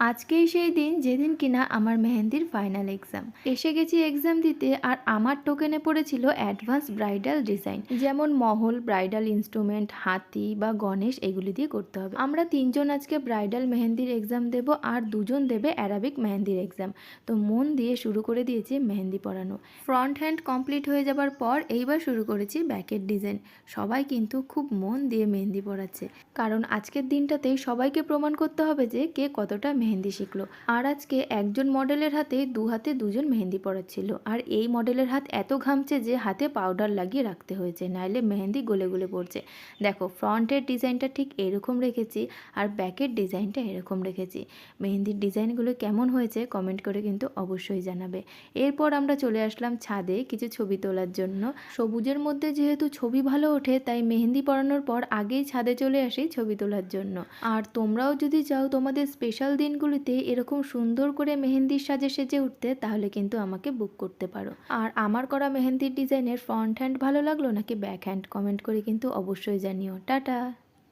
আজকেই সেই দিন যেদিন কিনা আমার মেহেন্দির ফাইনাল এক্সাম। এসে গেছি এক্সাম দিতে, আর আমার টোকেনে পড়েছিল অ্যাডভান্স ব্রাইডাল ডিজাইন, যেমন মহল, ব্রাইডাল ইনস্ট্রুমেন্ট, হাতি বা গণেশ, এগুলি দিয়ে করতে হবে। আমরা তিনজন আজকে ব্রাইডাল মেহেন্দির এক্সাম দেব, আর দুজন দেবে অ্যারাবিক মেহেন্দির এক্সাম। তো মন দিয়ে শুরু করে দিয়েছি মেহেন্দি পরানো। ফ্রন্ট হ্যান্ড কমপ্লিট হয়ে যাবার পর এইবার শুরু করেছি ব্যাকের ডিজাইন। সবাই কিন্তু খুব মন দিয়ে মেহেন্দি পরাচ্ছে, কারণ আজকের দিনটাতেই সবাইকে প্রমাণ করতে হবে যে কে কতটা মেহেন্দি শিখলো। আর আজকে একজন মডেলের হাতে দুজন মেহেন্দি পড়াচ্ছিল, আর এই মডেলের হাত এত ঘামছে যে হাতে পাউডার লাগিয়ে রাখতে হয়েছে, নাইলে মেহেন্দি গলে গলে পড়ছে। দেখো, ফ্রন্টের ডিজাইনটা ঠিক এরকম রেখেছি, আর ব্যাকের ডিজাইনটা এরকম রেখেছি। মেহেন্দির ডিজাইনগুলো কেমন হয়েছে কমেন্ট করে কিন্তু অবশ্যই জানাবে। এরপর আমরা চলে আসলাম ছাদে কিছু ছবি তোলার জন্য। সবুজের মধ্যে যেহেতু ছবি ভালো ওঠে, তাই মেহেন্দি পরানোর পর আগেই ছাদে চলে আসি ছবি তোলার জন্য। আর তোমরাও যদি চাও তোমাদের স্পেশাল দিনগুলিতে এরকম সুন্দর করে মেহেন্দির সাজে সেজে উঠতে, তাহলে কিন্তু আমাকে বুক করতে পারো। আর আমার করা মেহেন্দির ডিজাইনের ফ্রন্ট হ্যান্ড ভালো লাগলো নাকি ব্যাক হ্যান্ড, কমেন্ট করে কিন্তু অবশ্যই জানিও। টাটা।